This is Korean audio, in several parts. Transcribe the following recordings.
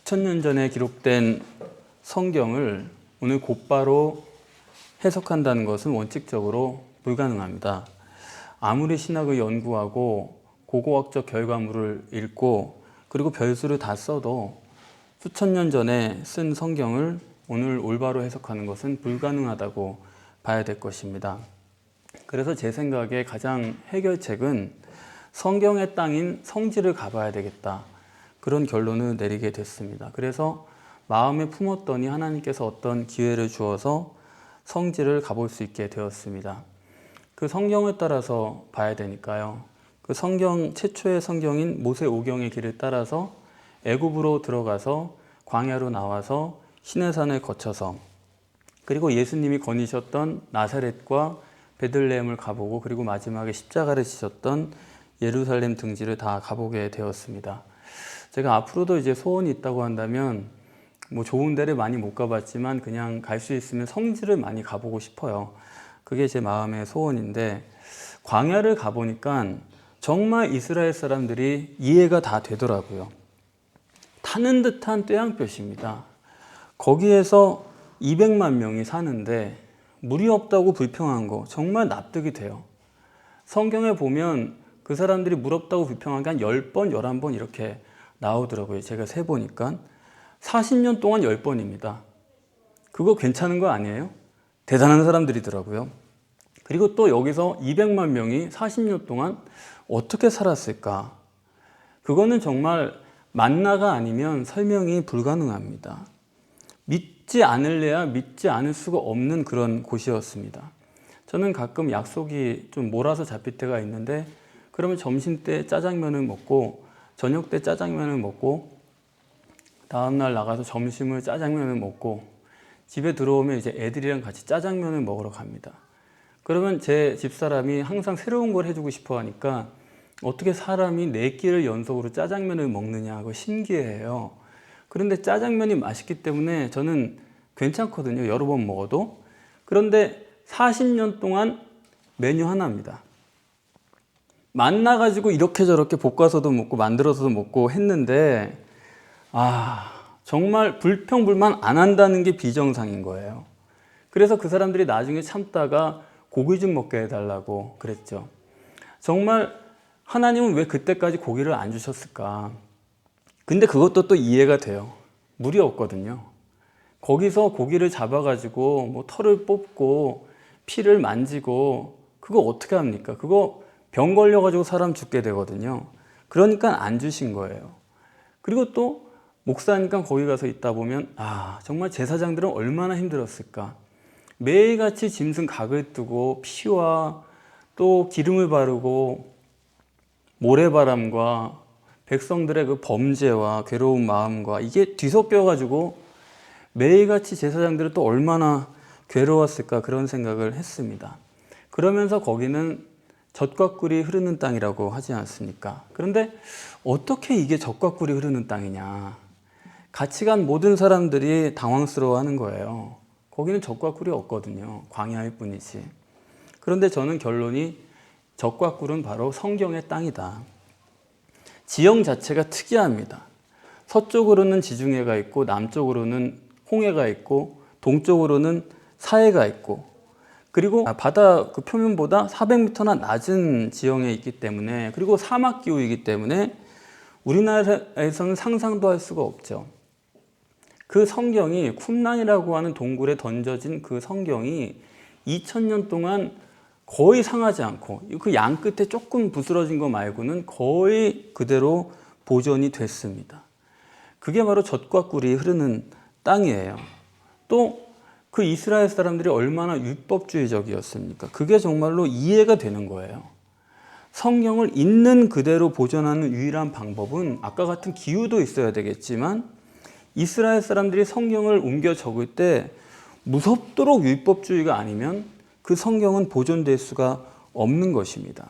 수천 년 전에 기록된 성경을 오늘 곧바로 해석한다는 것은 원칙적으로 불가능합니다. 아무리 신학을 연구하고 고고학적 결과물을 읽고 그리고 별수를 다 써도 수천 년 전에 쓴 성경을 오늘 올바로 해석하는 것은 불가능하다고 봐야 될 것입니다. 그래서 제 생각에 가장 해결책은 성경의 땅인 성지를 가봐야 되겠다, 그런 결론을 내리게 됐습니다. 그래서 마음에 품었더니 하나님께서 어떤 기회를 주어서 성지를 가볼 수 있게 되었습니다. 그 성경을 따라서 봐야 되니까요. 그 성경, 최초의 성경인 모세오경의 길을 따라서 애굽으로 들어가서 광야로 나와서 시내산을 거쳐서 그리고 예수님이 거니셨던 나사렛과 베들레헴을 가보고 그리고 마지막에 십자가를 지셨던 예루살렘 등지를 다 가보게 되었습니다. 제가 앞으로도 이제 소원이 있다고 한다면 뭐 좋은 데를 많이 못 가봤지만 그냥 갈 수 있으면 성지를 많이 가보고 싶어요. 그게 제 마음의 소원인데, 광야를 가보니까 정말 이스라엘 사람들이 이해가 다 되더라고요. 타는 듯한 떼양볕입니다. 거기에서 200만 명이 사는데 물이 없다고 불평한 거 정말 납득이 돼요. 성경에 보면 그 사람들이 물 없다고 불평한 게 한 10번, 11번 이렇게 나오더라고요. 제가 세보니까 40년 동안 10번입니다. 그거 괜찮은 거 아니에요? 대단한 사람들이더라고요. 그리고 또 여기서 200만 명이 40년 동안 어떻게 살았을까? 그거는 정말 만나가 아니면 설명이 불가능합니다. 믿지 않을래야 믿지 않을 수가 없는 그런 곳이었습니다. 저는 가끔 약속이 좀 몰아서 잡힐 때가 있는데, 그러면 점심 때 짜장면을 먹고 저녁 때 짜장면을 먹고 다음날 나가서 점심을 짜장면을 먹고 집에 들어오면 이제 애들이랑 같이 짜장면을 먹으러 갑니다. 그러면 제 집사람이 항상 새로운 걸 해주고 싶어 하니까 어떻게 사람이 4끼를 연속으로 짜장면을 먹느냐고 신기해해요. 그런데 짜장면이 맛있기 때문에 저는 괜찮거든요, 여러 번 먹어도. 그런데 40년 동안 메뉴 하나입니다. 만나가지고 이렇게 저렇게 볶아서도 먹고 만들어서도 먹고 했는데, 정말 불평불만 안 한다는 게 비정상인 거예요. 그래서 그 사람들이 나중에 참다가 고기 좀 먹게 해달라고 그랬죠. 정말 하나님은 왜 그때까지 고기를 안 주셨을까? 근데 그것도 또 이해가 돼요. 물이 없거든요. 거기서 고기를 잡아가지고 뭐 털을 뽑고 피를 만지고 그거 어떻게 합니까? 그거 병 걸려가지고 사람 죽게 되거든요. 그러니까 안 주신 거예요. 그리고 또 목사니까 거기 가서 있다 보면 정말 제사장들은 얼마나 힘들었을까. 매일같이 짐승 각을 뜨고 피와 또 기름을 바르고 모래바람과 백성들의 그 범죄와 괴로운 마음과 이게 뒤섞여가지고 매일같이 제사장들은 또 얼마나 괴로웠을까, 그런 생각을 했습니다. 그러면서 거기는 젖과 꿀이 흐르는 땅이라고 하지 않습니까? 그런데 어떻게 이게 젖과 꿀이 흐르는 땅이냐, 같이 간 모든 사람들이 당황스러워하는 거예요. 거기는 젖과 꿀이 없거든요. 광야일 뿐이지. 그런데 저는 결론이 젖과 꿀은 바로 성경의 땅이다. 지형 자체가 특이합니다. 서쪽으로는 지중해가 있고 남쪽으로는 홍해가 있고 동쪽으로는 사해가 있고, 그리고 바다 그 표면보다 400m나 낮은 지형에 있기 때문에, 그리고 사막 기후이기 때문에 우리나라에서는 상상도 할 수가 없죠. 그 성경이 쿰란이라고 하는 동굴에 던져진 그 성경이 2000년 동안 거의 상하지 않고 그 양 끝에 조금 부스러진 거 말고는 거의 그대로 보존이 됐습니다. 그게 바로 젖과 꿀이 흐르는 땅이에요. 또 그 이스라엘 사람들이 얼마나 율법주의적이었습니까? 그게 정말로 이해가 되는 거예요. 성경을 있는 그대로 보존하는 유일한 방법은 아까 같은 기후도 있어야 되겠지만, 이스라엘 사람들이 성경을 옮겨 적을 때 무섭도록 율법주의가 아니면 그 성경은 보존될 수가 없는 것입니다.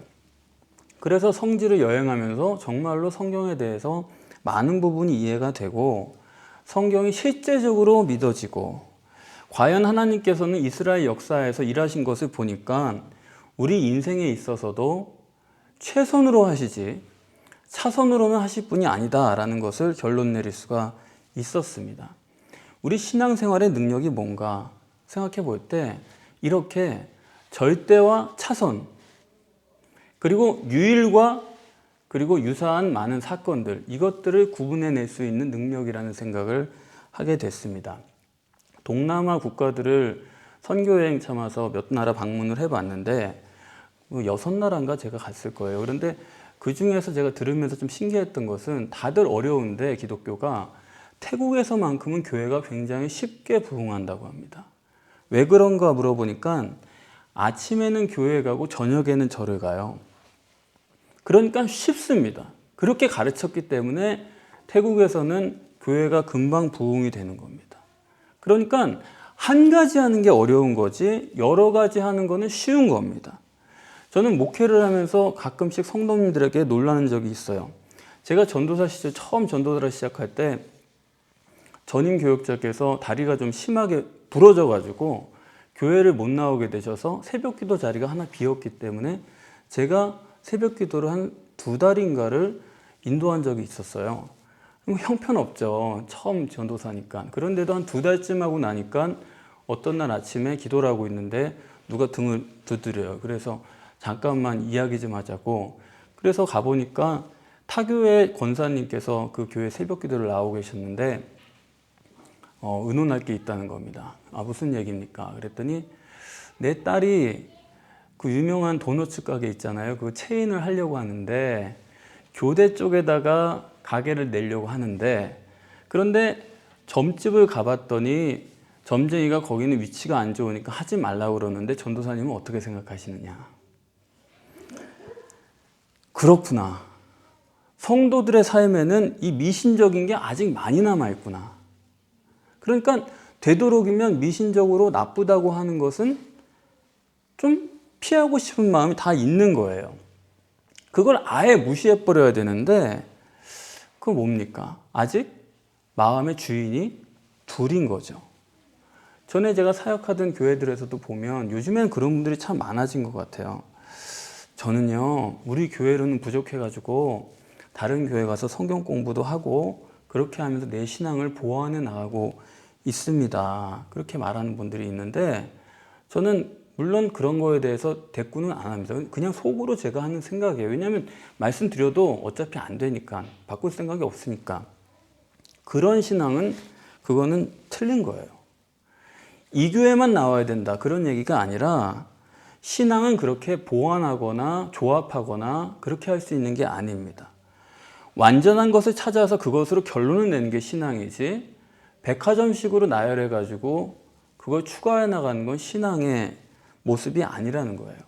그래서 성지를 여행하면서 정말로 성경에 대해서 많은 부분이 이해가 되고 성경이 실제적으로 믿어지고, 과연 하나님께서는 이스라엘 역사에서 일하신 것을 보니까 우리 인생에 있어서도 최선으로 하시지 차선으로는 하실 분이 아니다라는 것을 결론 내릴 수가 있었습니다. 우리 신앙생활의 능력이 뭔가 생각해 볼 때 이렇게 절대와 차선, 그리고 유일과 그리고 유사한 많은 사건들, 이것들을 구분해낼 수 있는 능력이라는 생각을 하게 됐습니다. 동남아 국가들을 선교여행 참아서 몇 나라 방문을 해봤는데 6나라인가 제가 갔을 거예요. 그런데 그 중에서 제가 들으면서 좀 신기했던 것은 다들 어려운데 기독교가 태국에서만큼은 교회가 굉장히 쉽게 부흥한다고 합니다. 왜 그런가 물어보니까 아침에는 교회에 가고 저녁에는 절을 가요. 그러니까 쉽습니다. 그렇게 가르쳤기 때문에 태국에서는 교회가 금방 부흥이 되는 겁니다. 그러니까 한 가지 하는 게 어려운 거지 여러 가지 하는 거는 쉬운 겁니다. 저는 목회를 하면서 가끔씩 성도님들에게 놀라는 적이 있어요. 제가 전도사 시절 처음 전도사를 시작할 때 전임 교역자께서 다리가 좀 심하게 부러져 가지고 교회를 못 나오게 되셔서 새벽기도 자리가 하나 비었기 때문에 제가 새벽기도를 한 2달인가를 인도한 적이 있었어요. 형편없죠. 처음 전도사니까. 그런데도 한 2달쯤 하고 나니까 어떤 날 아침에 기도를 하고 있는데 누가 등을 두드려요. 그래서 잠깐만 이야기 좀 하자고. 그래서 가보니까 타교회 권사님께서 그 교회 새벽기도를 나오고 계셨는데 의논할 게 있다는 겁니다. 아, 무슨 얘기입니까? 그랬더니 내 딸이 그 유명한 도너츠 가게 있잖아요. 그 체인을 하려고 하는데 교대 쪽에다가 가게를 내려고 하는데 그런데 점집을 가봤더니 점쟁이가 거기는 위치가 안 좋으니까 하지 말라고 그러는데 전도사님은 어떻게 생각하시느냐? 그렇구나. 성도들의 삶에는 이 미신적인 게 아직 많이 남아있구나. 그러니까 되도록이면 미신적으로 나쁘다고 하는 것은 좀 피하고 싶은 마음이 다 있는 거예요. 그걸 아예 무시해버려야 되는데 그건 뭡니까? 아직 마음의 주인이 둘인 거죠. 전에 제가 사역하던 교회들에서도 보면 요즘엔 그런 분들이 참 많아진 것 같아요. 저는요, 우리 교회로는 부족해가지고 다른 교회 가서 성경 공부도 하고 그렇게 하면서 내 신앙을 보완해 나가고 있습니다. 그렇게 말하는 분들이 있는데 저는 물론 그런 거에 대해서 대꾸는 안 합니다. 그냥 속으로 제가 하는 생각이에요. 왜냐하면 말씀드려도 어차피 안 되니까, 바꿀 생각이 없으니까. 그런 신앙은 그거는 틀린 거예요. 이 교회만 나와야 된다 그런 얘기가 아니라 신앙은 그렇게 보완하거나 조합하거나 그렇게 할 수 있는 게 아닙니다. 완전한 것을 찾아서 그것으로 결론을 내는 게 신앙이지 백화점식으로 나열해 가지고 그걸 추가해 나가는 건 신앙의 모습이 아니라는 거예요.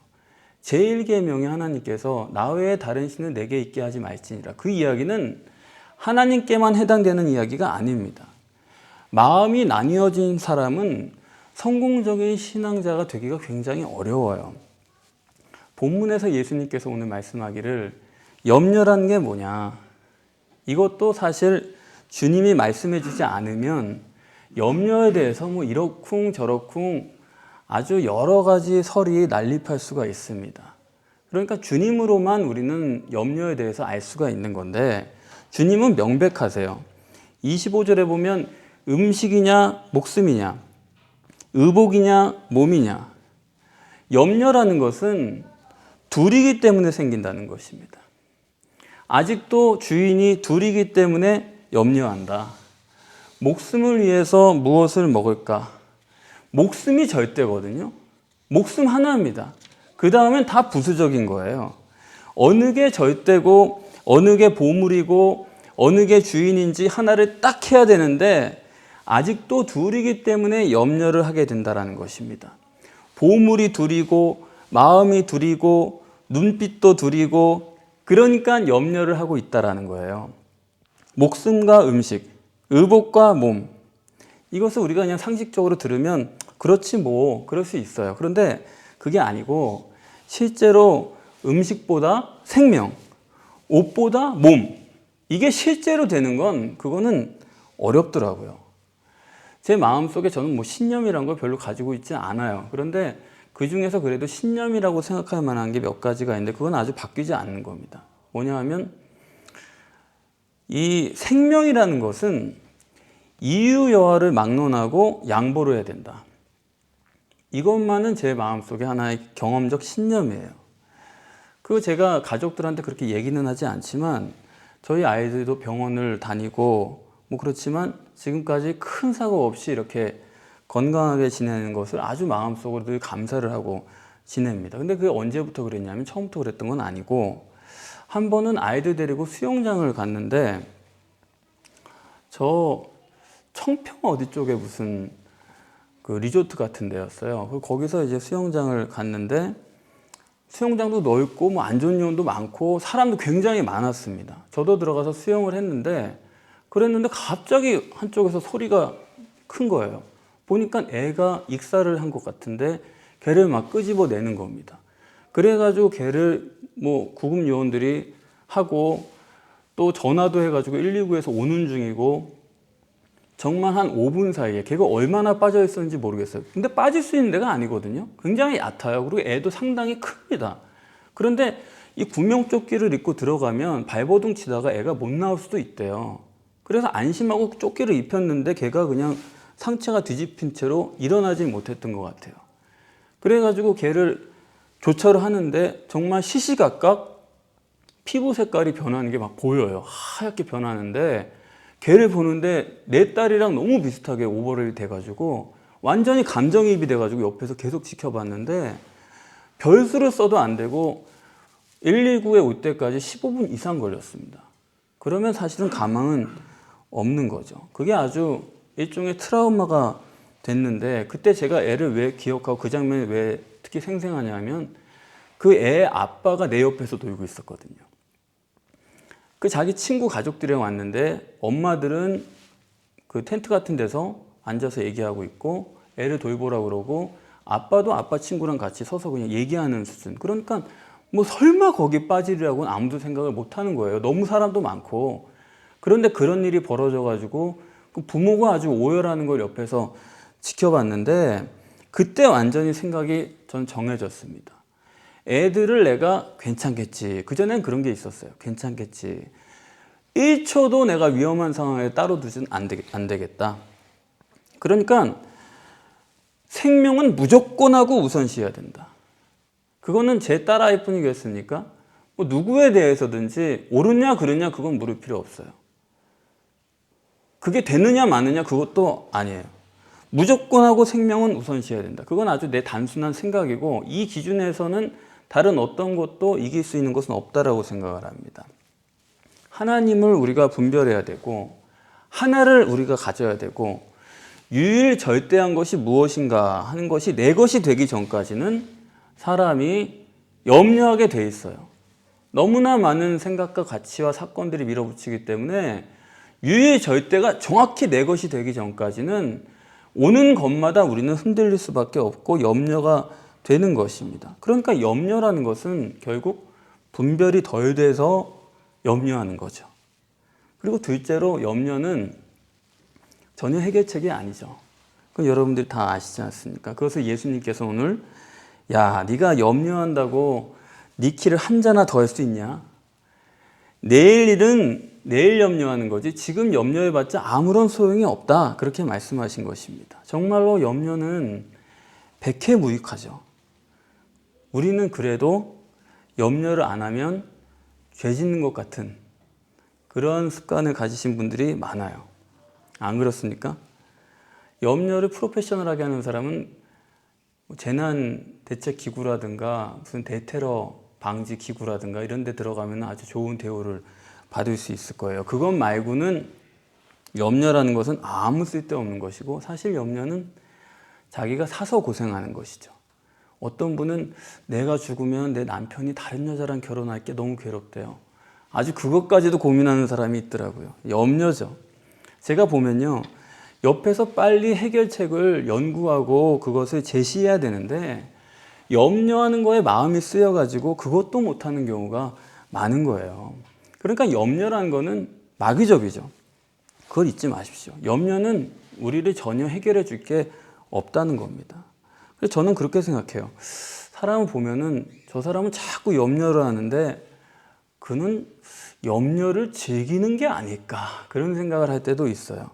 제1계명에 하나님께서 나 외에 다른 신을 내게 있게 하지 말지니라. 그 이야기는 하나님께만 해당되는 이야기가 아닙니다. 마음이 나뉘어진 사람은 성공적인 신앙자가 되기가 굉장히 어려워요. 본문에서 예수님께서 오늘 말씀하기를 염려란 게 뭐냐. 이것도 사실 주님이 말씀해 주지 않으면 염려에 대해서 뭐 이러쿵 저러쿵 아주 여러 가지 설이 난립할 수가 있습니다. 그러니까 주님으로만 우리는 염려에 대해서 알 수가 있는 건데 주님은 명백하세요. 25절에 보면 음식이냐 목숨이냐 의복이냐 몸이냐 염려라는 것은 둘이기 때문에 생긴다는 것입니다. 아직도 주인이 둘이기 때문에 염려한다. 목숨을 위해서 무엇을 먹을까? 목숨이 절대거든요. 목숨 하나입니다. 그 다음엔 다 부수적인 거예요. 어느 게 절대고 어느 게 보물이고 어느 게 주인인지 하나를 딱 해야 되는데 아직도 둘이기 때문에 염려를 하게 된다는 것입니다. 보물이 둘이고 마음이 둘이고 눈빛도 둘이고 그러니까 염려를 하고 있다는 거예요. 목숨과 음식, 의복과 몸, 이것을 우리가 그냥 상식적으로 들으면 그렇지 뭐 그럴 수 있어요. 그런데 그게 아니고 실제로 음식보다 생명, 옷보다 몸, 이게 실제로 되는 건 그거는 어렵더라고요. 제 마음속에 저는 뭐 신념이란 걸 별로 가지고 있지 않아요. 그런데 그 중에서 그래도 신념이라고 생각할 만한 게 몇 가지가 있는데 그건 아주 바뀌지 않는 겁니다. 뭐냐 하면 이 생명이라는 것은 이유여하를 막론하고 양보를 해야 된다. 이것만은 제 마음속에 하나의 경험적 신념이에요. 그리고 제가 가족들한테 그렇게 얘기는 하지 않지만 저희 아이들도 병원을 다니고 뭐 그렇지만 지금까지 큰 사고 없이 이렇게 건강하게 지내는 것을 아주 마음속으로 늘 감사를 하고 지냅니다. 근데 그게 언제부터 그랬냐면 처음부터 그랬던 건 아니고 한 번은 아이들 데리고 수영장을 갔는데 저 청평 어디 쪽에 무슨 그 리조트 같은 데였어요. 거기서 이제 수영장을 갔는데 수영장도 넓고 뭐 안전요원도 많고 사람도 굉장히 많았습니다. 저도 들어가서 수영을 했는데 그랬는데 갑자기 한쪽에서 소리가 큰 거예요. 보니까 애가 익사를 한 것 같은데 걔를 막 끄집어내는 겁니다. 그래가지고 걔를 뭐 구급 요원들이 하고 또 전화도 해가지고 119에서 오는 중이고 정말 한 5분 사이에 걔가 얼마나 빠져 있었는지 모르겠어요. 근데 빠질 수 있는 데가 아니거든요. 굉장히 얕아요. 그리고 애도 상당히 큽니다. 그런데 이 구명조끼를 입고 들어가면 발버둥 치다가 애가 못 나올 수도 있대요. 그래서 안심하고 조끼를 입혔는데 걔가 그냥 상체가 뒤집힌 채로 일어나지 못했던 것 같아요. 그래가지고 걔를 조처를 하는데 정말 시시각각 피부 색깔이 변하는 게 막 보여요. 하얗게 변하는데 걔를 보는데 내 딸이랑 너무 비슷하게 오버랩이 돼가지고 완전히 감정이입이 돼가지고 옆에서 계속 지켜봤는데 별수를 써도 안 되고 119에 올 때까지 15분 이상 걸렸습니다. 그러면 사실은 가망은 없는 거죠. 그게 아주 일종의 트라우마가 됐는데 그때 제가 애를 왜 기억하고 그 장면이 왜 특히 생생하냐면 그 애 아빠가 내 옆에서 놀고 있었거든요. 그 자기 친구 가족들이랑 왔는데 엄마들은 그 텐트 같은 데서 앉아서 얘기하고 있고 애를 돌보라고 그러고 아빠도 아빠 친구랑 같이 서서 그냥 얘기하는 수준. 그러니까 뭐 설마 거기 빠지리라고는 아무도 생각을 못 하는 거예요. 너무 사람도 많고. 그런데 그런 일이 벌어져 가지고 그 부모가 아주 오열하는 걸 옆에서 지켜봤는데 그때 완전히 생각이 전 정해졌습니다. 애들을 내가 괜찮겠지. 그전엔 그런 게 있었어요. 괜찮겠지. 1초도 내가 위험한 상황에 따로 두진 안 되겠다. 그러니까 생명은 무조건 하고 우선시해야 된다. 그거는 제 딸아이 뿐이겠습니까? 뭐 누구에 대해서든지 옳으냐 그르냐 그건 물을 필요 없어요. 그게 되느냐 마느냐 그것도 아니에요. 무조건 하고 생명은 우선시해야 된다. 그건 아주 내 단순한 생각이고 이 기준에서는 다른 어떤 것도 이길 수 있는 것은 없다라고 생각을 합니다. 하나님을 우리가 분별해야 되고 하나를 우리가 가져야 되고 유일절대한 것이 무엇인가 하는 것이 내 것이 되기 전까지는 사람이 염려하게 돼 있어요. 너무나 많은 생각과 가치와 사건들이 밀어붙이기 때문에 유일절대가 정확히 내 것이 되기 전까지는 오는 것마다 우리는 흔들릴 수밖에 없고 염려가 되는 것입니다. 그러니까 염려라는 것은 결국 분별이 덜 돼서 염려하는 거죠. 그리고 둘째로 염려는 전혀 해결책이 아니죠. 그건 여러분들이 다 아시지 않습니까? 그것을 예수님께서 오늘 야, 네가 염려한다고 네 키를 한 자나 더 할 수 있냐? 내일 일은 내일 염려하는 거지 지금 염려해봤자 아무런 소용이 없다. 그렇게 말씀하신 것입니다. 정말로 염려는 백해무익하죠. 우리는 그래도 염려를 안 하면 죄 짓는 것 같은 그런 습관을 가지신 분들이 많아요. 안 그렇습니까? 염려를 프로페셔널하게 하는 사람은 재난대책기구라든가 무슨 대테러 방지 기구라든가 이런 데 들어가면 아주 좋은 대우를 받을 수 있을 거예요. 그것 말고는 염려라는 것은 아무 쓸데없는 것이고 사실 염려는 자기가 사서 고생하는 것이죠. 어떤 분은 내가 죽으면 내 남편이 다른 여자랑 결혼할 게 너무 괴롭대요. 아주 그것까지도 고민하는 사람이 있더라고요. 염려죠. 제가 보면요. 옆에서 빨리 해결책을 연구하고 그것을 제시해야 되는데 염려하는 거에 마음이 쓰여가지고 그것도 못하는 경우가 많은 거예요. 그러니까 염려라는 거는 마귀적이죠. 그걸 잊지 마십시오. 염려는 우리를 전혀 해결해 줄 게 없다는 겁니다. 그래서 저는 그렇게 생각해요. 사람을 보면은 저 사람은 자꾸 염려를 하는데 그는 염려를 즐기는 게 아닐까 그런 생각을 할 때도 있어요.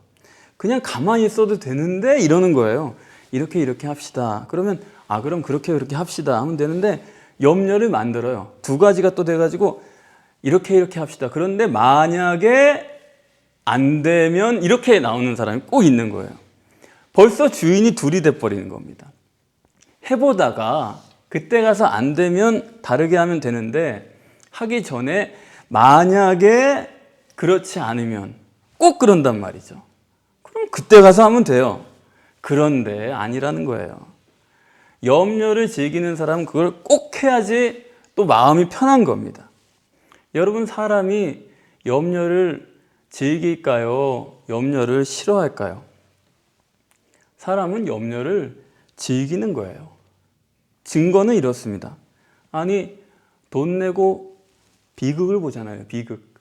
그냥 가만히 있어도 되는데 이러는 거예요. 이렇게 합시다. 그러면 그럼 그렇게 합시다 하면 되는데 염려를 만들어요. 두 가지가 또 돼가지고 이렇게 합시다. 그런데 만약에 안 되면 이렇게 나오는 사람이 꼭 있는 거예요. 벌써 주인이 둘이 돼버리는 겁니다. 해보다가 그때 가서 안 되면 다르게 하면 되는데 하기 전에 만약에 그렇지 않으면 꼭 그런단 말이죠. 그럼 그때 가서 하면 돼요. 그런데 아니라는 거예요. 염려를 즐기는 사람은 그걸 꼭 해야지 또 마음이 편한 겁니다. 여러분, 사람이 염려를 즐길까요? 염려를 싫어할까요? 사람은 염려를 즐기는 거예요. 증거는 이렇습니다. 아니, 돈 내고 비극을 보잖아요. 비극.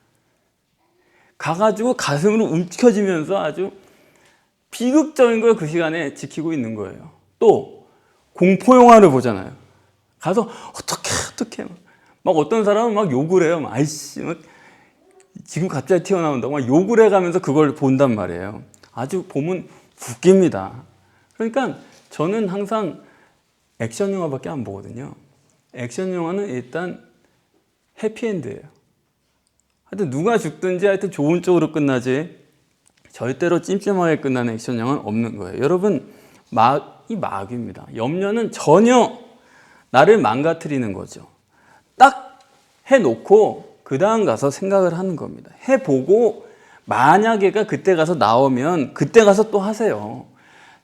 가가지고 가슴으로 움켜쥐면서 아주 비극적인 걸 그 시간에 지키고 있는 거예요. 또 공포영화를 보잖아요. 가서 어떻게 막 어떤 사람은 막 욕을 해요. 막 아이씨, 막 지금 갑자기 튀어나온다고 막 욕을 해가면서 그걸 본단 말이에요. 아주 보면 웃깁니다. 그러니까 저는 항상 액션 영화밖에 안 보거든요. 액션 영화는 일단 해피엔드예요. 하여튼 누가 죽든지 하여튼 좋은 쪽으로 끝나지 절대로 찜찜하게 끝나는 액션 영화는 없는 거예요. 여러분, 이 마귀입니다. 염려는 전혀 나를 망가뜨리는 거죠. 딱 해놓고 그 다음 가서 생각을 하는 겁니다. 해보고 만약에가 그때 가서 나오면 그때 가서 또 하세요.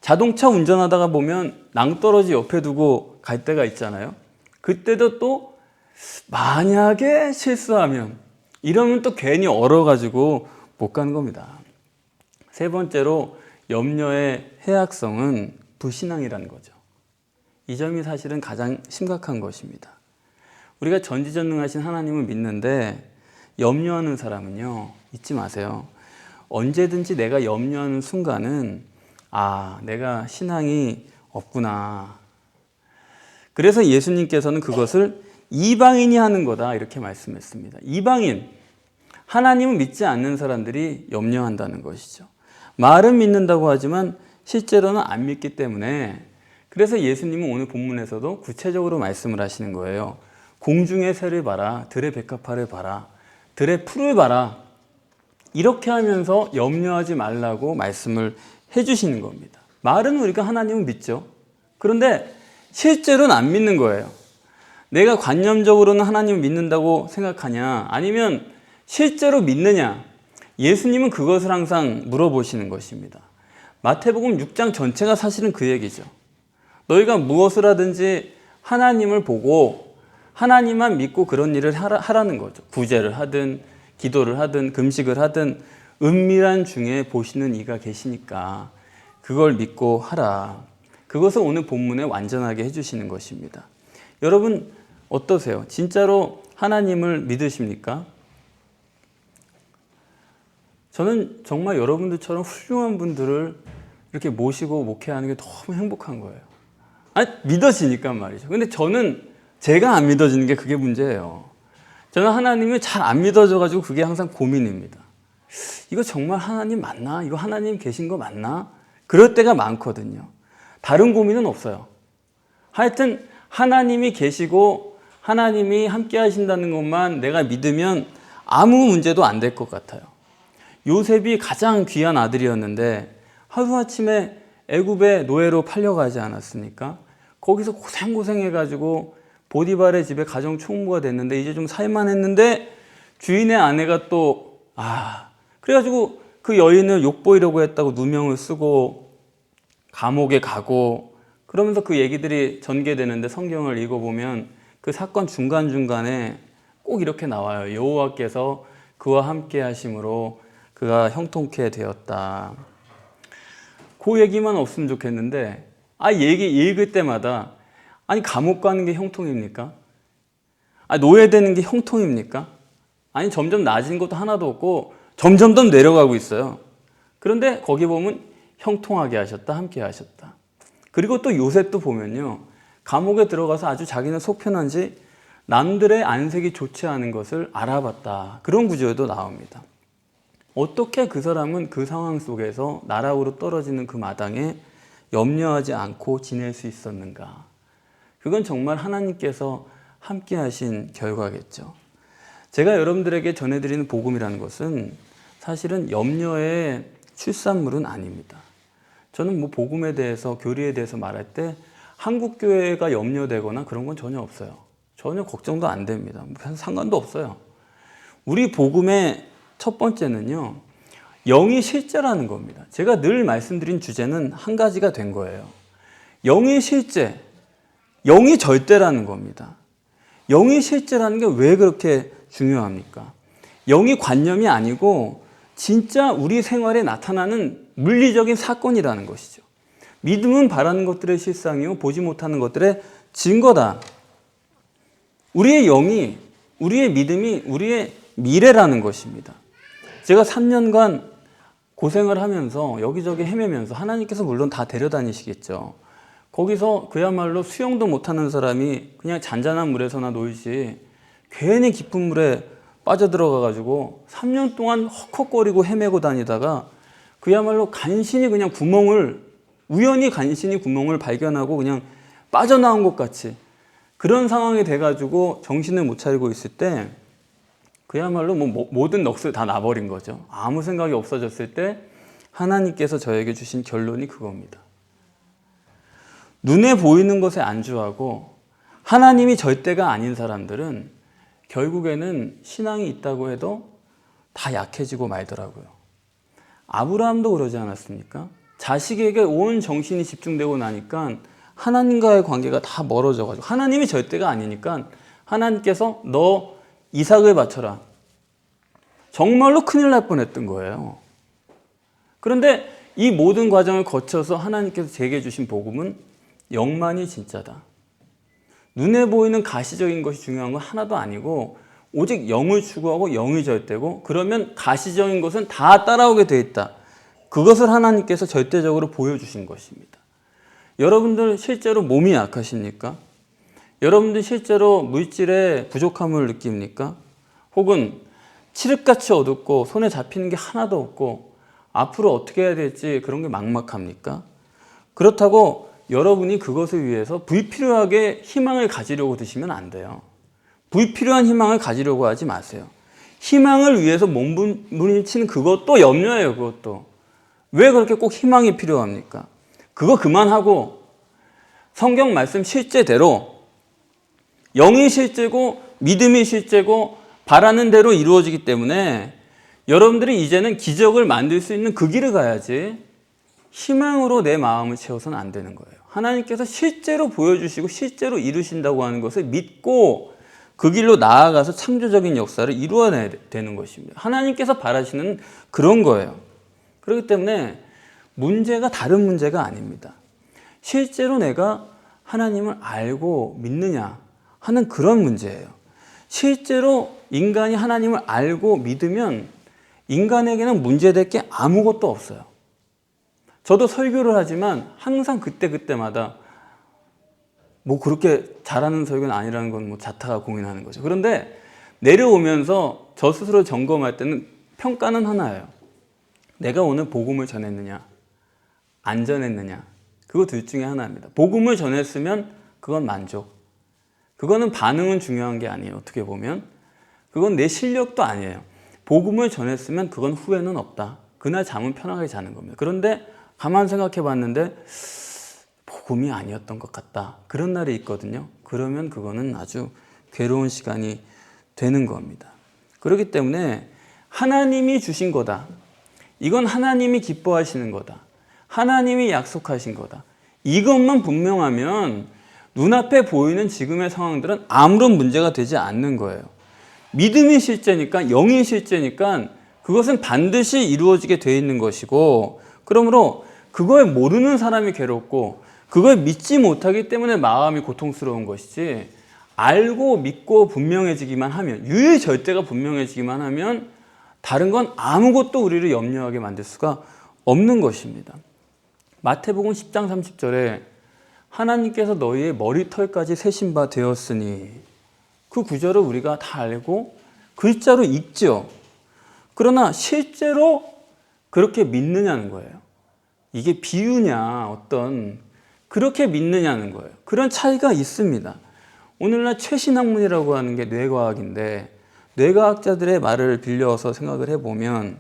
자동차 운전하다가 보면 낭떠러지 옆에 두고 갈 때가 있잖아요. 그때도 또 만약에 실수하면 이러면 또 괜히 얼어가지고 못 가는 겁니다. 세 번째로 염려의 해악성은 불신앙이라는 거죠. 이 점이 사실은 가장 심각한 것입니다. 우리가 전지전능하신 하나님을 믿는데 염려하는 사람은요, 잊지 마세요. 언제든지 내가 염려하는 순간은 내가 신앙이 없구나. 그래서 예수님께서는 그것을 이방인이 하는 거다 이렇게 말씀했습니다. 이방인, 하나님을 믿지 않는 사람들이 염려한다는 것이죠. 말은 믿는다고 하지만 실제로는 안 믿기 때문에, 그래서 예수님은 오늘 본문에서도 구체적으로 말씀을 하시는 거예요. 공중의 새를 봐라, 들의 백합화를 봐라, 들의 풀을 봐라. 이렇게 하면서 염려하지 말라고 말씀을 해주시는 겁니다. 말은 우리가 하나님을 믿죠. 그런데 실제로는 안 믿는 거예요. 내가 관념적으로는 하나님을 믿는다고 생각하냐, 아니면 실제로 믿느냐, 예수님은 그것을 항상 물어보시는 것입니다. 마태복음 6장 전체가 사실은 그 얘기죠. 너희가 무엇을 하든지 하나님을 보고 하나님만 믿고 그런 일을 하라는 거죠. 구제를 하든 기도를 하든 금식을 하든 은밀한 중에 보시는 이가 계시니까 그걸 믿고 하라. 그것을 오늘 본문에 완전하게 해주시는 것입니다. 여러분 어떠세요? 진짜로 하나님을 믿으십니까? 저는 정말 여러분들처럼 훌륭한 분들을 이렇게 모시고 목회하는 게 너무 행복한 거예요. 믿어지니까 말이죠. 근데 저는 제가 안 믿어지는 게 그게 문제예요. 저는 하나님이 잘 안 믿어져가지고 그게 항상 고민입니다. 이거 정말 하나님 맞나? 이거 하나님 계신 거 맞나? 그럴 때가 많거든요. 다른 고민은 없어요. 하여튼 하나님이 계시고 하나님이 함께 하신다는 것만 내가 믿으면 아무 문제도 안 될 것 같아요. 요셉이 가장 귀한 아들이었는데 하루아침에 애굽의 노예로 팔려가지 않았습니까? 거기서 고생해가지고 보디발의 집에 가정 총무가 됐는데 이제 좀 살만했는데 주인의 아내가 또 그래가지고 그 여인을 욕보이려고 했다고 누명을 쓰고 감옥에 가고, 그러면서 그 얘기들이 전개되는데 성경을 읽어보면 그 사건 중간중간에 꼭 이렇게 나와요. 여호와께서 그와 함께 하심으로 그가 형통케 되었다. 그 얘기만 없으면 좋겠는데 얘기 읽을 때마다 감옥 가는 게 형통입니까? 노예되는 게 형통입니까? 점점 나아진 것도 하나도 없고 점점 더 내려가고 있어요. 그런데 거기 보면 형통하게 하셨다, 함께 하셨다. 그리고 또 요셉도 보면요, 감옥에 들어가서 아주 자기는 속 편한지 남들의 안색이 좋지 않은 것을 알아봤다. 그런 구절도 나옵니다. 어떻게 그 사람은 그 상황 속에서 나락으로 떨어지는 그 마당에 염려하지 않고 지낼 수 있었는가? 그건 정말 하나님께서 함께 하신 결과겠죠. 제가 여러분들에게 전해드리는 복음이라는 것은 사실은 염려의 출산물은 아닙니다. 저는 뭐 복음에 대해서, 교리에 대해서 말할 때 한국 교회가 염려되거나 그런 건 전혀 없어요. 전혀 걱정도 안 됩니다. 상관도 없어요. 우리 복음의 첫 번째는요, 영이 실제라는 겁니다. 제가 늘 말씀드린 주제는 한 가지가 된 거예요. 영이 실제, 영이 절대라는 겁니다. 영이 실제라는 게 왜 그렇게 중요합니까? 영이 관념이 아니고 진짜 우리 생활에 나타나는 물리적인 사건이라는 것이죠. 믿음은 바라는 것들의 실상이요 보지 못하는 것들의 증거다. 우리의 영이, 우리의 믿음이 우리의 미래라는 것입니다. 제가 3년간 고생을 하면서 여기저기 헤매면서, 하나님께서 물론 다 데려다니시겠죠. 거기서 그야말로 수영도 못하는 사람이 그냥 잔잔한 물에서나 놀지 괜히 깊은 물에 빠져들어가가지고 3년 동안 헉헉거리고 헤매고 다니다가 그야말로 간신히 그냥 우연히 간신히 구멍을 발견하고 그냥 빠져나온 것 같이 그런 상황이 돼가지고 정신을 못 차리고 있을 때 그야말로 모든 넋을 다 놔버린 거죠. 아무 생각이 없어졌을 때 하나님께서 저에게 주신 결론이 그겁니다. 눈에 보이는 것에 안주하고 하나님이 절대가 아닌 사람들은 결국에는 신앙이 있다고 해도 다 약해지고 말더라고요. 아브라함도 그러지 않았습니까? 자식에게 온 정신이 집중되고 나니까 하나님과의 관계가 다 멀어져가지고, 하나님이 절대가 아니니까 하나님께서 너 이삭을 바쳐라. 정말로 큰일 날 뻔했던 거예요. 그런데 이 모든 과정을 거쳐서 하나님께서 제게 주신 복음은 영만이 진짜다. 눈에 보이는 가시적인 것이 중요한 건 하나도 아니고 오직 영을 추구하고 영이 절대고, 그러면 가시적인 것은 다 따라오게 돼 있다. 그것을 하나님께서 절대적으로 보여주신 것입니다. 여러분들 실제로 몸이 약하십니까? 여러분들 실제로 물질의 부족함을 느낍니까? 혹은 칠흑같이 어둡고 손에 잡히는 게 하나도 없고 앞으로 어떻게 해야 될지 그런 게 막막합니까? 그렇다고 여러분이 그것을 위해서 불필요하게 희망을 가지려고 드시면 안 돼요. 불필요한 희망을 가지려고 하지 마세요. 희망을 위해서 몸부림치는 그것도 염려예요. 그것도. 왜 그렇게 꼭 희망이 필요합니까? 그거 그만하고 성경 말씀 실제대로 영이 실제고 믿음이 실제고 바라는 대로 이루어지기 때문에 여러분들이 이제는 기적을 만들 수 있는 그 길을 가야지 희망으로 내 마음을 채워서는 안 되는 거예요. 하나님께서 실제로 보여주시고 실제로 이루신다고 하는 것을 믿고 그 길로 나아가서 창조적인 역사를 이루어내야 되는 것입니다. 하나님께서 바라시는 그런 거예요. 그렇기 때문에 문제가 다른 문제가 아닙니다. 실제로 내가 하나님을 알고 믿느냐 하는 그런 문제예요. 실제로 인간이 하나님을 알고 믿으면 인간에게는 문제될 게 아무것도 없어요. 저도 설교를 하지만 항상 그때마다 뭐 그렇게 잘하는 설교는 아니라는 건 뭐 자타가 공인하는 거죠. 그런데 내려오면서 저 스스로 점검할 때는 평가는 하나예요. 내가 오늘 복음을 전했느냐, 안 전했느냐, 그거 둘 중에 하나입니다. 복음을 전했으면 그건 만족. 그거는 반응은 중요한 게 아니에요. 어떻게 보면 그건 내 실력도 아니에요. 복음을 전했으면 그건 후회는 없다. 그날 잠은 편하게 자는 겁니다. 그런데 가만 생각해 봤는데 복음이 아니었던 것 같다. 그런 날이 있거든요. 그러면 그거는 아주 괴로운 시간이 되는 겁니다. 그렇기 때문에 하나님이 주신 거다. 이건 하나님이 기뻐하시는 거다. 하나님이 약속하신 거다. 이것만 분명하면 눈앞에 보이는 지금의 상황들은 아무런 문제가 되지 않는 거예요. 믿음이 실제니까, 영이 실제니까 그것은 반드시 이루어지게 되어 있는 것이고, 그러므로 그걸 모르는 사람이 괴롭고 그걸 믿지 못하기 때문에 마음이 고통스러운 것이지, 알고 믿고 분명해지기만 하면, 유일절대가 분명해지기만 하면 다른 건 아무것도 우리를 염려하게 만들 수가 없는 것입니다. 마태복음 10장 30절에 하나님께서 너희의 머리털까지 세신 바 되었으니, 그 구절을 우리가 다 알고 글자로 읽죠. 그러나 실제로 그렇게 믿느냐는 거예요. 이게 비유냐 어떤 그렇게 믿느냐는 거예요. 그런 차이가 있습니다. 오늘날 최신 학문이라고 하는 게 뇌과학인데 뇌과학자들의 말을 빌려서 생각을 해보면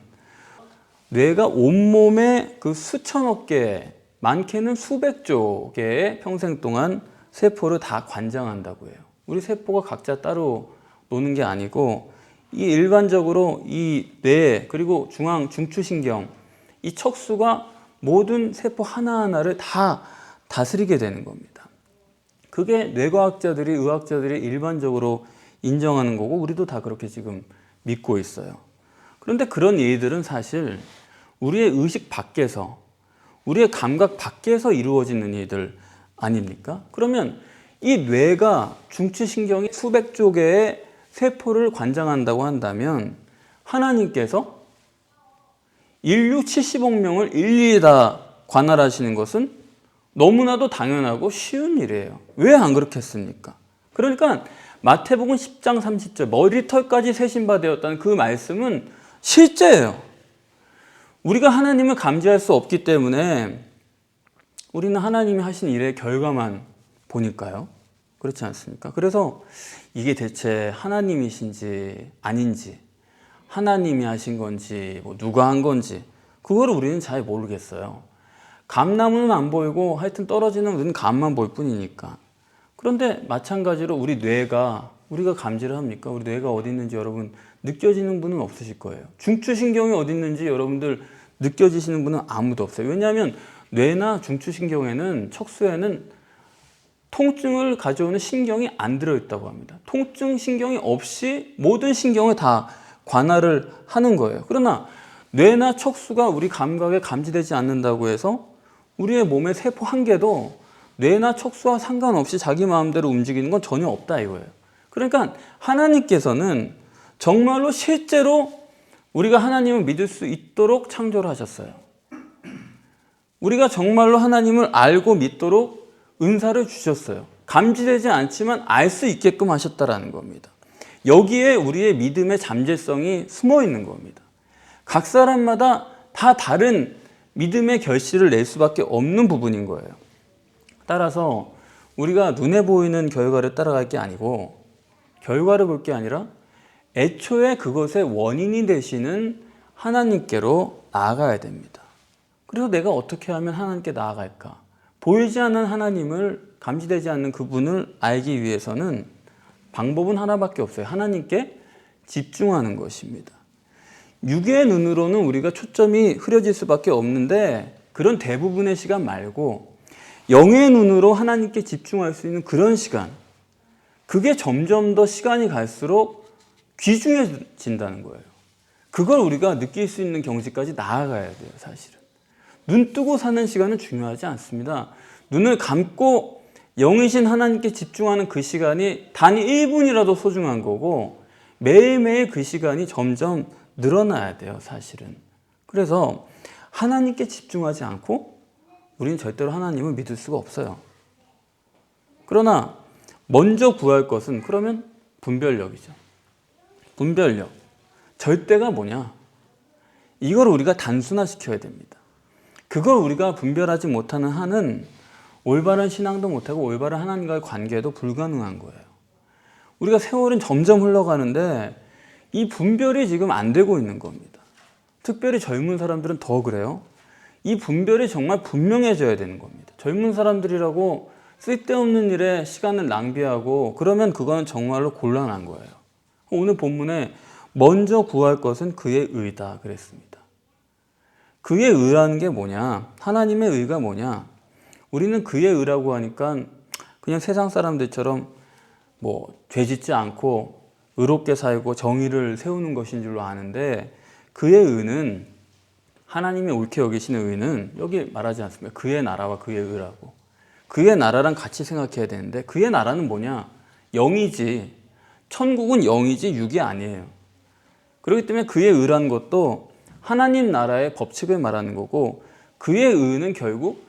뇌가 온몸에 그 수천억 개, 많게는 수백조 개의 평생 동안 세포를 다 관장한다고 해요. 우리 세포가 각자 따로 노는 게 아니고 이 일반적으로 이 뇌 그리고 중추신경 이 척수가 모든 세포 하나하나를 다 다스리게 되는 겁니다. 그게 뇌과학자들이 의학자들이 일반적으로 인정하는 거고 우리도 다 그렇게 지금 믿고 있어요. 그런데 그런 일들은 사실 우리의 의식 밖에서 우리의 감각 밖에서 이루어지는 일들 아닙니까? 그러면 이 뇌가 중추신경이 수백조 개의 세포를 관장한다고 한다면 하나님께서 인류 70억 명을 일일이 다 관할하시는 것은 너무나도 당연하고 쉬운 일이에요. 왜 안 그렇겠습니까? 그러니까 마태복음 10장 30절 머리털까지 세신바 되었다는 그 말씀은 실제예요. 우리가 하나님을 감지할 수 없기 때문에 우리는 하나님이 하신 일의 결과만 보니까요. 그렇지 않습니까? 그래서 이게 대체 하나님이신지 아닌지 하나님이 하신 건지 뭐 누가 한 건지 그거를 우리는 잘 모르겠어요. 감나무는 안 보이고 하여튼 떨어지는 우리는 감만 볼 뿐이니까. 그런데 마찬가지로 우리 뇌가 우리가 감지를 합니까? 우리 뇌가 어디 있는지 여러분 느껴지는 분은 없으실 거예요. 중추신경이 어디 있는지 여러분들 느껴지시는 분은 아무도 없어요. 왜냐하면 뇌나 중추신경에는 척수에는 통증을 가져오는 신경이 안 들어있다고 합니다. 통증 신경이 없이 모든 신경을 다 관할을 하는 거예요. 그러나 뇌나 척수가 우리 감각에 감지되지 않는다고 해서 우리의 몸의 세포 한 개도 뇌나 척수와 상관없이 자기 마음대로 움직이는 건 전혀 없다 이거예요. 그러니까 하나님께서는 정말로 실제로 우리가 하나님을 믿을 수 있도록 창조를 하셨어요. 우리가 정말로 하나님을 알고 믿도록 은사를 주셨어요. 감지되지 않지만 알 수 있게끔 하셨다라는 겁니다. 여기에 우리의 믿음의 잠재성이 숨어 있는 겁니다. 각 사람마다 다 다른 믿음의 결실을 낼 수밖에 없는 부분인 거예요. 따라서 우리가 눈에 보이는 결과를 따라갈 게 아니고 결과를 볼 게 아니라 애초에 그것의 원인이 되시는 하나님께로 나아가야 됩니다. 그래서 내가 어떻게 하면 하나님께 나아갈까? 보이지 않는 하나님을 감지되지 않는 그분을 알기 위해서는 방법은 하나밖에 없어요. 하나님께 집중하는 것입니다. 육의 눈으로는 우리가 초점이 흐려질 수밖에 없는데 그런 대부분의 시간 말고 영의 눈으로 하나님께 집중할 수 있는 그런 시간, 그게 점점 더 시간이 갈수록 귀중해진다는 거예요. 그걸 우리가 느낄 수 있는 경지까지 나아가야 돼요. 사실은 눈 뜨고 사는 시간은 중요하지 않습니다. 눈을 감고 영이신 하나님께 집중하는 그 시간이 단 1분이라도 소중한 거고 매일매일 그 시간이 점점 늘어나야 돼요. 사실은. 그래서 하나님께 집중하지 않고 우리는 절대로 하나님을 믿을 수가 없어요. 그러나 먼저 구할 것은 그러면 분별력이죠. 분별력. 절대가 뭐냐? 이걸 우리가 단순화시켜야 됩니다. 그걸 우리가 분별하지 못하는 한은 올바른 신앙도 못하고 올바른 하나님과의 관계도 불가능한 거예요. 우리가 세월은 점점 흘러가는데 이 분별이 지금 안 되고 있는 겁니다. 특별히 젊은 사람들은 더 그래요. 이 분별이 정말 분명해져야 되는 겁니다. 젊은 사람들이라고 쓸데없는 일에 시간을 낭비하고 그러면 그거는 정말로 곤란한 거예요. 오늘 본문에 먼저 구할 것은 그의 의다 그랬습니다. 그의 의라는 게 뭐냐? 하나님의 의가 뭐냐? 우리는 그의 의라고 하니까 그냥 세상 사람들처럼 뭐 죄짓지 않고 의롭게 살고 정의를 세우는 것인 줄로 아는데 그의 의는 하나님이 옳게 여기시는 의는 여기 말하지 않습니다. 그의 나라와 그의 의라고. 그의 나라랑 같이 생각해야 되는데 그의 나라는 뭐냐? 영이지. 천국은 영이지 육이 아니에요. 그렇기 때문에 그의 의라는 것도 하나님 나라의 법칙을 말하는 거고 그의 의는 결국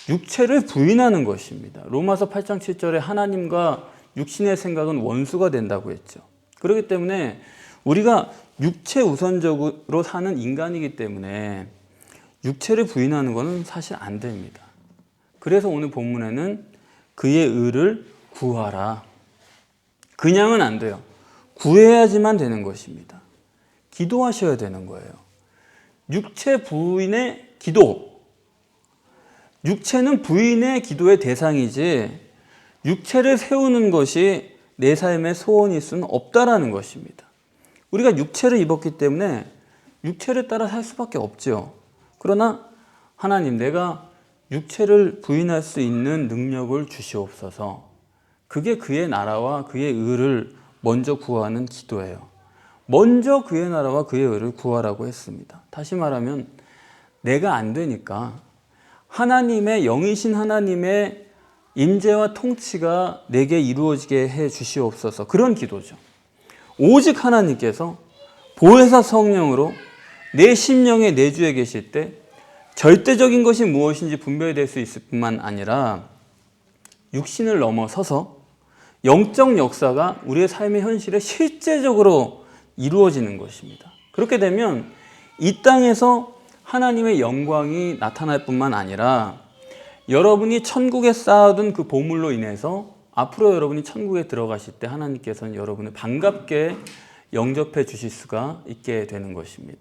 육체를 부인하는 것입니다. 로마서 8장 7절에 하나님과 육신의 생각은 원수가 된다고 했죠. 그렇기 때문에 우리가 육체 우선적으로 사는 인간이기 때문에 육체를 부인하는 것은 사실 안 됩니다. 그래서 오늘 본문에는 그의 의를 구하라. 그냥은 안 돼요. 구해야지만 되는 것입니다. 기도하셔야 되는 거예요. 육체 부인의 기도. 육체는 부인의 기도의 대상이지 육체를 세우는 것이 내 삶의 소원일 수는 없다라는 것입니다. 우리가 육체를 입었기 때문에 육체를 따라 살 수밖에 없죠. 그러나 하나님, 내가 육체를 부인할 수 있는 능력을 주시옵소서. 그게 그의 나라와 그의 의를 먼저 구하는 기도예요. 먼저 그의 나라와 그의 의를 구하라고 했습니다. 다시 말하면 내가 안 되니까 하나님의, 영이신 하나님의 임재와 통치가 내게 이루어지게 해 주시옵소서. 그런 기도죠. 오직 하나님께서 보혜사 성령으로 내 심령에 내주해 계실 때 절대적인 것이 무엇인지 분별이 될 수 있을 뿐만 아니라 육신을 넘어서서 영적 역사가 우리의 삶의 현실에 실제적으로 이루어지는 것입니다. 그렇게 되면 이 땅에서 하나님의 영광이 나타날 뿐만 아니라 여러분이 천국에 쌓아둔 그 보물로 인해서 앞으로 여러분이 천국에 들어가실 때 하나님께서는 여러분을 반갑게 영접해 주실 수가 있게 되는 것입니다.